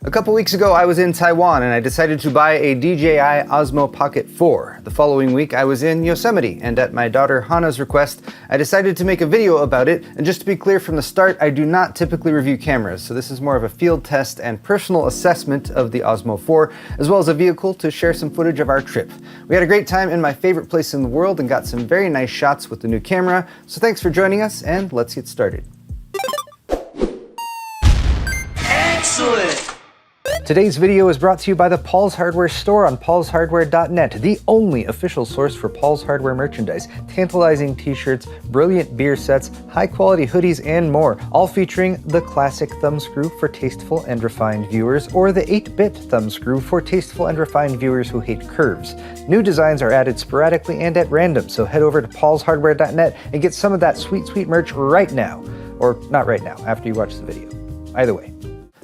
A couple weeks ago I was in Taiwan and I decided to buy a DJI Osmo Pocket 4. The following week I was in Yosemite, and at my daughter Hannah's request I decided to make a video about it. And just to be clear from the start, I do not typically review cameras, so this is more of a field test and personal assessment of the Osmo 4, as well as a vehicle to share some footage of our trip. We had a great time in my favorite place in the world and got some very nice shots with the new camera, so thanks for joining us and let's get started. Excellent! Today's video is brought to you by the Paul's Hardware store on paulshardware.net, the only official source for Paul's Hardware merchandise. Tantalizing t-shirts, brilliant beer sets, high-quality hoodies, and more, all featuring the classic thumbscrew for tasteful and refined viewers, or the 8-bit thumbscrew for tasteful and refined viewers who hate curves. New designs are added sporadically and at random, so head over to paulshardware.net and get some of that sweet, sweet merch right now. Or not right now, after you watch the video. Either way.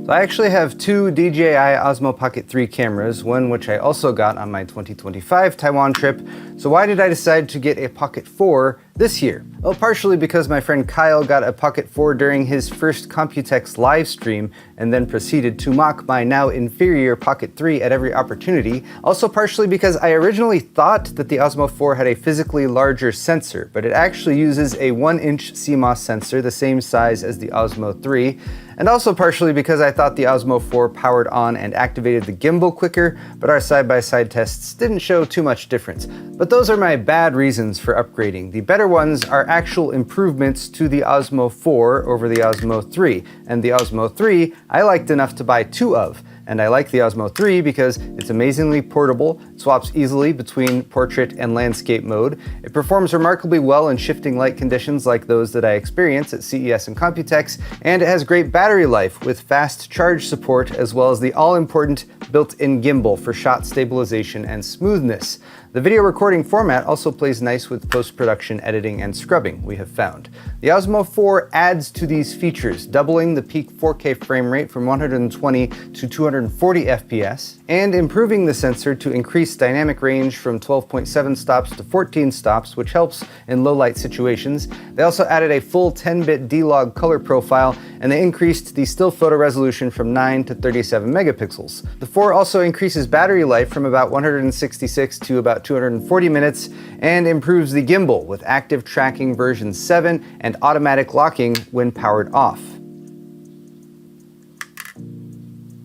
So I actually have two DJI Osmo Pocket 3 cameras, one which I also got on my 2025 Taiwan trip. So why did I decide to get a Pocket 4 this year? Well, partially because my friend Kyle got a Pocket 4 during his first Computex live stream and then proceeded to mock my now inferior Pocket 3 at every opportunity. Also partially because I originally thought that the Osmo 4 had a physically larger sensor, but it actually uses a 1-inch CMOS sensor, the same size as the Osmo 3. And also partially because I thought the Osmo 4 powered on and activated the gimbal quicker, but our side-by-side tests didn't show too much difference. But those are my bad reasons for upgrading. The better ones are actual improvements to the Osmo 4 over the Osmo 3. And the Osmo 3 I liked enough to buy two of. And I like the Osmo 3 because it's amazingly portable, swaps easily between portrait and landscape mode. It performs remarkably well in shifting light conditions like those that I experience at CES and Computex, and it has great battery life with fast charge support, as well as the all-important built-in gimbal for shot stabilization and smoothness. The video recording format also plays nice with post-production editing and scrubbing, we have found. The Osmo 4 adds to these features, doubling the peak 4K frame rate from 120 to 240 FPS, and improving the sensor to increase dynamic range from 12.7 stops to 14 stops, which helps in low-light situations. They also added a full 10-bit D-Log color profile, and they increased the still photo resolution from 9 to 37 megapixels. The 4 also increases battery life from about 166 to about 240 minutes, and improves the gimbal with active tracking version 7 and automatic locking when powered off.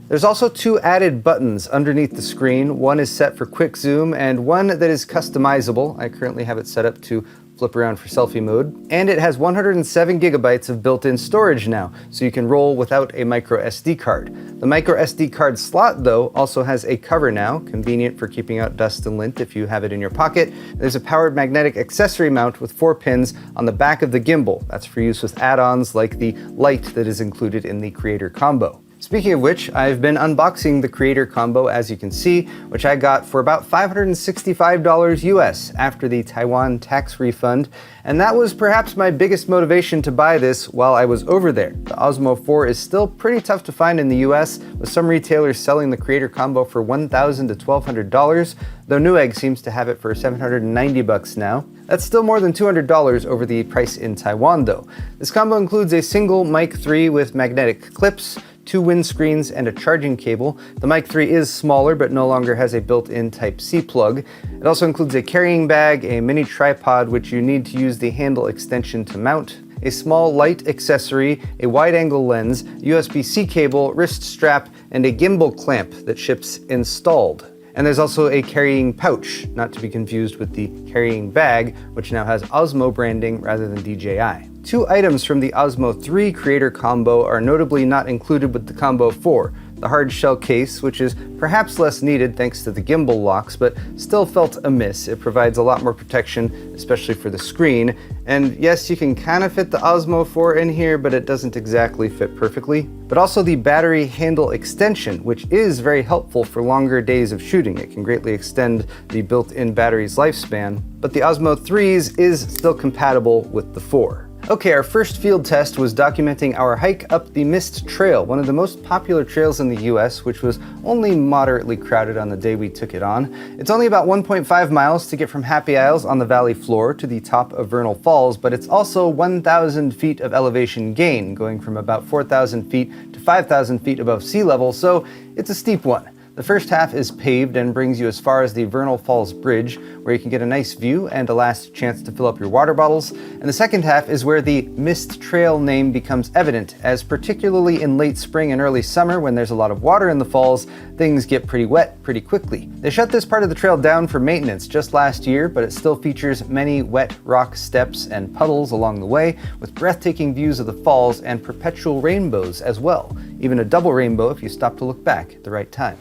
There's also two added buttons underneath the screen. One is set for quick zoom and one that is customizable. I currently have it set up to flip around for selfie mode. And it has 107 gigabytes of built-in storage now, so you can roll without a micro SD card. The micro SD card slot, though, also has a cover now, convenient for keeping out dust and lint if you have it in your pocket. There's a powered magnetic accessory mount with 4 pins on the back of the gimbal. That's for use with add-ons like the light that is included in the Creator Combo. Speaking of which, I've been unboxing the Creator Combo, as you can see, which I got for about $565 US after the Taiwan tax refund, and that was perhaps my biggest motivation to buy this while I was over there. The Osmo 4 is still pretty tough to find in the US, with some retailers selling the Creator Combo for $1,000 to $1,200, though Newegg seems to have it for $790 now. That's still more than $200 over the price in Taiwan, though. This combo includes a single Mic 3 with magnetic clips, 2 windscreens, and a charging cable. The Mic 3 is smaller, but no longer has a built-in Type-C plug. It also includes a carrying bag, a mini tripod, which you need to use the handle extension to mount, a small light accessory, a wide-angle lens, USB-C cable, wrist strap, and a gimbal clamp that ships installed. And there's also a carrying pouch, not to be confused with the carrying bag, which now has Osmo branding rather than DJI. 2 items from the Osmo 3 Creator Combo are notably not included with the Combo 4. The hard shell case, which is perhaps less needed thanks to the gimbal locks, but still felt amiss. It provides a lot more protection, especially for the screen. And yes, you can kind of fit the Osmo 4 in here, but it doesn't exactly fit perfectly. But also the battery handle extension, which is very helpful for longer days of shooting. It can greatly extend the built-in battery's lifespan. But the Osmo 3's is still compatible with the 4. Okay, our first field test was documenting our hike up the Mist Trail, one of the most popular trails in the US, which was only moderately crowded on the day we took it on. It's only about 1.5 miles to get from Happy Isles on the valley floor to the top of Vernal Falls, but it's also 1,000 feet of elevation gain, going from about 4,000 feet to 5,000 feet above sea level, so it's a steep one. The first half is paved and brings you as far as the Vernal Falls Bridge, where you can get a nice view and a last chance to fill up your water bottles. And the second half is where the Mist Trail name becomes evident, as particularly in late spring and early summer, when there's a lot of water in the falls, things get pretty wet pretty quickly. They shut this part of the trail down for maintenance just last year, but it still features many wet rock steps and puddles along the way, with breathtaking views of the falls and perpetual rainbows as well. Even a double rainbow if you stop to look back at the right time.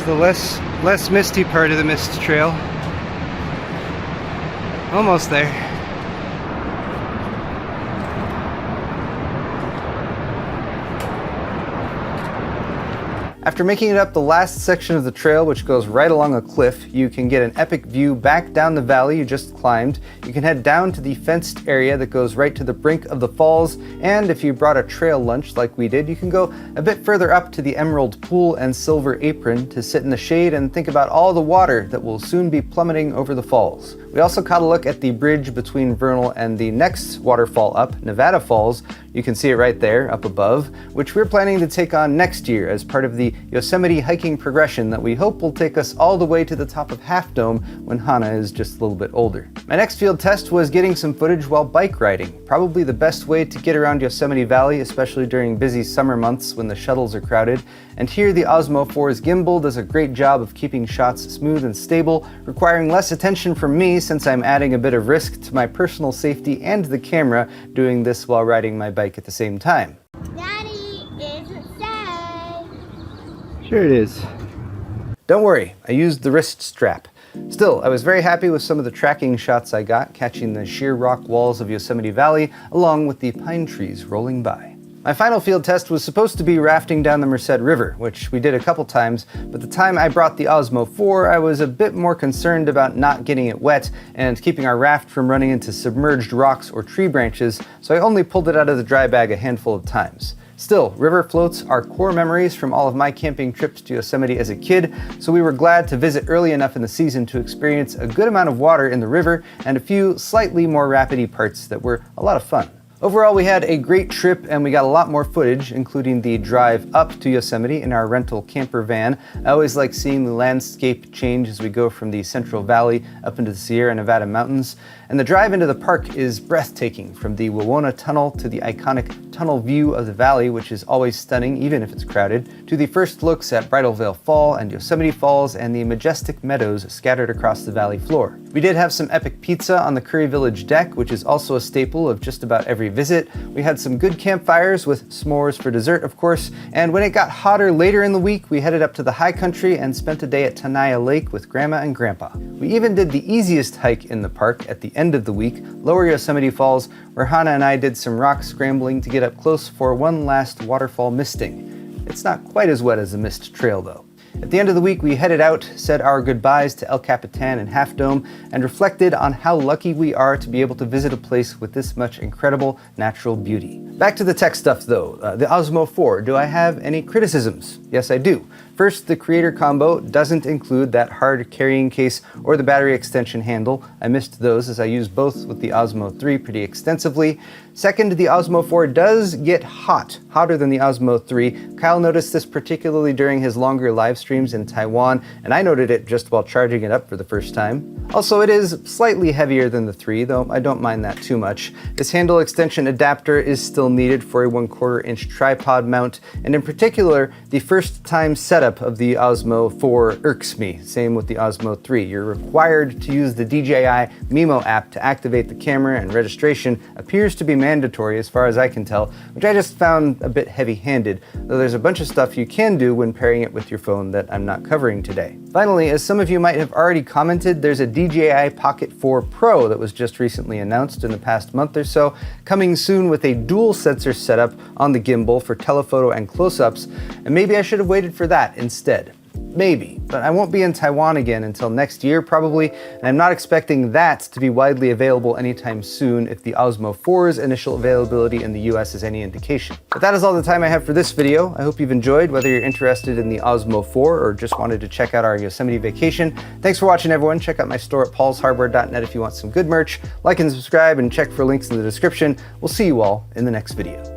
The less misty part of the Mist Trail. Almost there. After making it up the last section of the trail, which goes right along a cliff, you can get an epic view back down the valley you just climbed. You can head down to the fenced area that goes right to the brink of the falls, and if you brought a trail lunch like we did, you can go a bit further up to the Emerald Pool and Silver Apron to sit in the shade and think about all the water that will soon be plummeting over the falls. We also caught a look at the bridge between Vernal and the next waterfall up, Nevada Falls. You can see it right there up above, which we're planning to take on next year as part of the Yosemite hiking progression that we hope will take us all the way to the top of Half Dome when Hana is just a little bit older. My next field test was getting some footage while bike riding. Probably the best way to get around Yosemite Valley, especially during busy summer months when the shuttles are crowded. And here the Osmo 4's gimbal does a great job of keeping shots smooth and stable, requiring less attention from me since I'm adding a bit of risk to my personal safety and the camera doing this while riding my bike at the same time. Daddy, is it safe? Sure it is. Don't worry, I used the wrist strap. Still, I was very happy with some of the tracking shots I got, catching the sheer rock walls of Yosemite Valley along with the pine trees rolling by. My final field test was supposed to be rafting down the Merced River, which we did a couple times, but the time I brought the Osmo 4, I was a bit more concerned about not getting it wet and keeping our raft from running into submerged rocks or tree branches, so I only pulled it out of the dry bag a handful of times. Still, river floats are core memories from all of my camping trips to Yosemite as a kid, so we were glad to visit early enough in the season to experience a good amount of water in the river and a few slightly more rapidy parts that were a lot of fun. Overall, we had a great trip and we got a lot more footage, including the drive up to Yosemite in our rental camper van. I always like seeing the landscape change as we go from the Central Valley up into the Sierra Nevada mountains. And the drive into the park is breathtaking, from the Wawona Tunnel to the iconic tunnel view of the valley, which is always stunning even if it's crowded, to the first looks at Bridal Veil Fall and Yosemite Falls and the majestic meadows scattered across the valley floor. We did have some epic pizza on the Curry Village deck, which is also a staple of just about every visit. We had some good campfires with s'mores for dessert, of course, and when it got hotter later in the week, we headed up to the high country and spent a day at Tenaya Lake with Grandma and Grandpa. We even did the easiest hike in the park at the end of the week, Lower Yosemite Falls, where Hana and I did some rock scrambling to get up close for one last waterfall misting. It's not quite as wet as the Mist Trail, though. At the end of the week, we headed out, said our goodbyes to El Capitan and Half Dome, and reflected on how lucky we are to be able to visit a place with this much incredible natural beauty. Back to the tech stuff though. The Osmo 4, do I have any criticisms? Yes, I do. First, the Creator Combo doesn't include that hard carrying case or the battery extension handle. I missed those as I used both with the Osmo 3 pretty extensively. Second, the Osmo 4 does get hot, hotter than the Osmo 3. Kyle noticed this particularly during his longer live streams in Taiwan, and I noted it just while charging it up for the first time. Also, it is slightly heavier than the 3, though I don't mind that too much. This handle extension adapter is still needed for a 1/4 inch tripod mount, and in particular, the first time setup of the Osmo 4 irks me. Same with the Osmo 3. You're required to use the DJI Mimo app to activate the camera, and registration appears to be mandatory as far as I can tell, which I just found a bit heavy-handed, though there's a bunch of stuff you can do when pairing it with your phone that I'm not covering today. Finally, as some of you might have already commented, there's a DJI Pocket 4 Pro that was just recently announced in the past month or so, coming soon with a dual sensor setup on the gimbal for telephoto and close-ups, and maybe I should have waited for that instead. Maybe, but I won't be in Taiwan again until next year probably, and I'm not expecting that to be widely available anytime soon if the Osmo 4's initial availability in the US is any indication. But that is all the time I have for this video. I hope you've enjoyed, whether you're interested in the Osmo 4 or just wanted to check out our Yosemite vacation. Thanks for watching, everyone. Check out my store at paulshardware.net if you want some good merch. Like and subscribe and check for links in the description. We'll see you all in the next video.